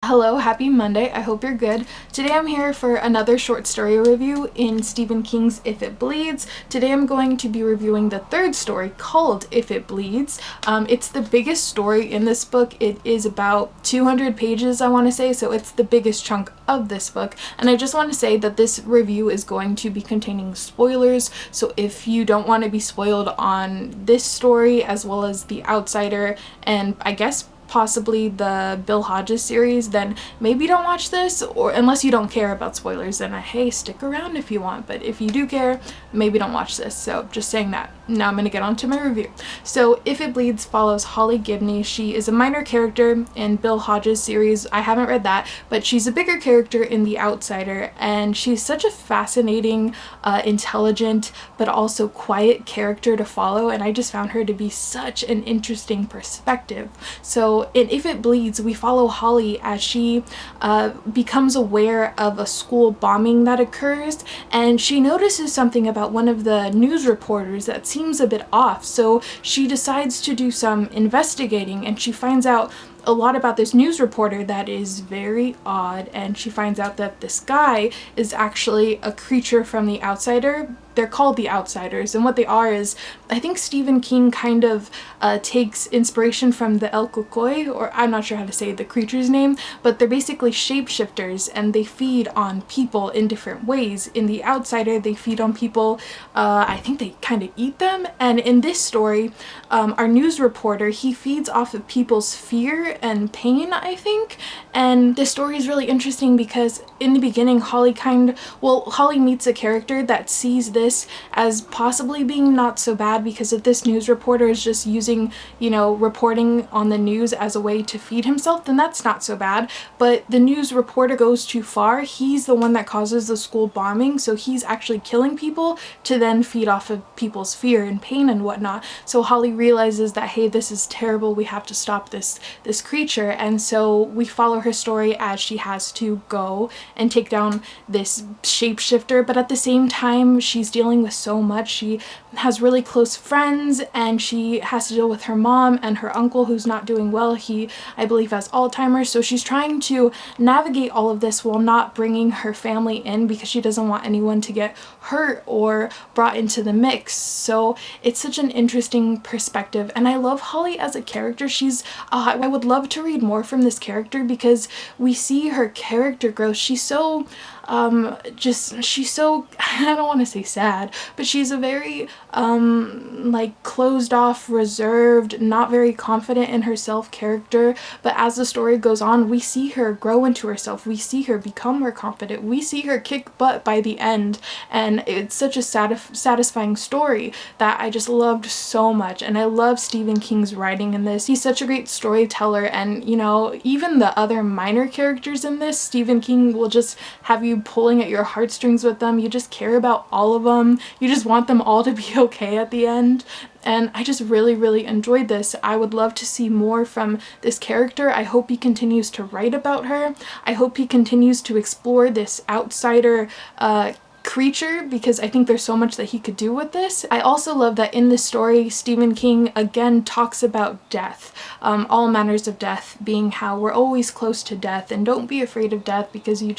Hello, happy Monday. I hope you're good. Today I'm here for another short story review in Stephen King's If It Bleeds. Today I'm going to be reviewing the third story called If It Bleeds. It's the biggest story in this book. It is about 200 pages, I want to say, so it's the biggest chunk of this book. And I just want to say that this review is going to be containing spoilers, so if you don't want to be spoiled on this story as well as The Outsider and I guess possibly the Bill Hodges series, then maybe don't watch this, or unless you don't care about spoilers, then hey, stick around if you want, but if you do care, maybe don't watch this. So just saying that. Now I'm gonna get on to my review. So If It Bleeds follows Holly Gibney. She is a minor character in Bill Hodges series. I haven't read that, but she's a bigger character in The Outsider, and she's such a fascinating, intelligent, but also quiet character to follow, and I just found her to be such an interesting perspective. So in If It Bleeds, we follow Holly as she becomes aware of a school bombing that occurs, and she notices something about one of the news reporters that seems a bit off. So she decides to do some investigating, and she finds out a lot about this news reporter that is very odd, and she finds out that this guy is actually a creature from The Outsider. They're called The Outsiders, and what they are is, I think Stephen King kind of takes inspiration from the El Cucoy, or I'm not sure how to say the creature's name, but they're basically shapeshifters, and they feed on people in different ways. In The Outsider, they feed on people, I think they kind of eat them, and in this story, our news reporter, he feeds off of people's fear and pain, I think, and this story is really interesting because in the beginning, Holly meets a character that sees this as possibly being not so bad, because if this news reporter is just using, reporting on the news as a way to feed himself, then that's not so bad. But the news reporter goes too far. He's the one that causes the school bombing, so he's actually killing people to then feed off of people's fear and pain and whatnot. So Holly realizes that, hey, this is terrible, we have to stop this creature, and so we follow her story as she has to go and take down this shapeshifter, but at the same time she's dealing with so much. She has really close friends, and she has to deal with her mom and her uncle who's not doing well. He, I believe, has Alzheimer's, so she's trying to navigate all of this while not bringing her family in because she doesn't want anyone to get hurt or brought into the mix. So it's such an interesting perspective, and I love Holly as a character. I would love to read more from this character because we see her character growth. She's so she's so, I don't want to say sad, but she's a very like closed off, reserved, not very confident in herself character, but as the story goes on, we see her grow into herself, we see her become more confident, we see her kick butt by the end, and it's such a satisfying story that I just loved so much. And I love Stephen King's writing in this. He's such a great storyteller, and even the other minor characters in this, Stephen King will just have you pulling at your heartstrings with them. You just care about all of them. You just want them all to be okay at the end. And I just really enjoyed this. I would love to see more from this character. I hope he continues to write about her. I hope he continues to explore this outsider creature, because I think there's so much that he could do with this. I also love that in this story, Stephen King again talks about death, all manners of death, being how we're always close to death, and don't be afraid of death because you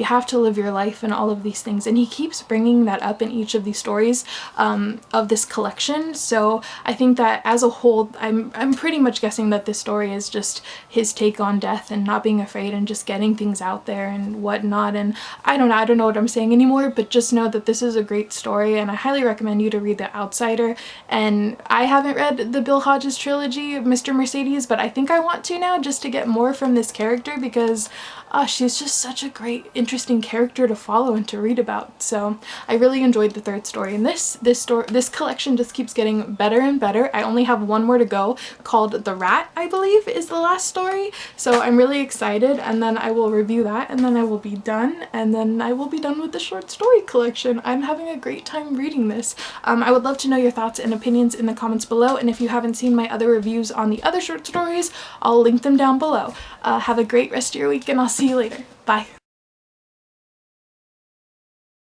have to live your life and all of these things. And he keeps bringing that up in each of these stories of this collection. So I think that as a whole, I'm pretty much guessing that this story is just his take on death and not being afraid and just getting things out there and whatnot. And I don't know what I'm saying anymore, but just know that this is a great story, and I highly recommend you to read The Outsider. And I haven't read the Bill Hodges trilogy of Mr. Mercedes, but I think I want to now, just to get more from this character, because she's just such a great, interesting character to follow and to read about. So I really enjoyed the third story, and this collection just keeps getting better and better. I only have one more to go, called The Rat, I believe is the last story. So I'm really excited, and then I will review that, and then I will be done, and then I will be done with the short story collection. I'm having a great time reading this. I would love to know your thoughts and opinions in the comments below, and if you haven't seen my other reviews on the other short stories, I'll link them down below. Have a great rest of your week, and I'll see you later. Bye!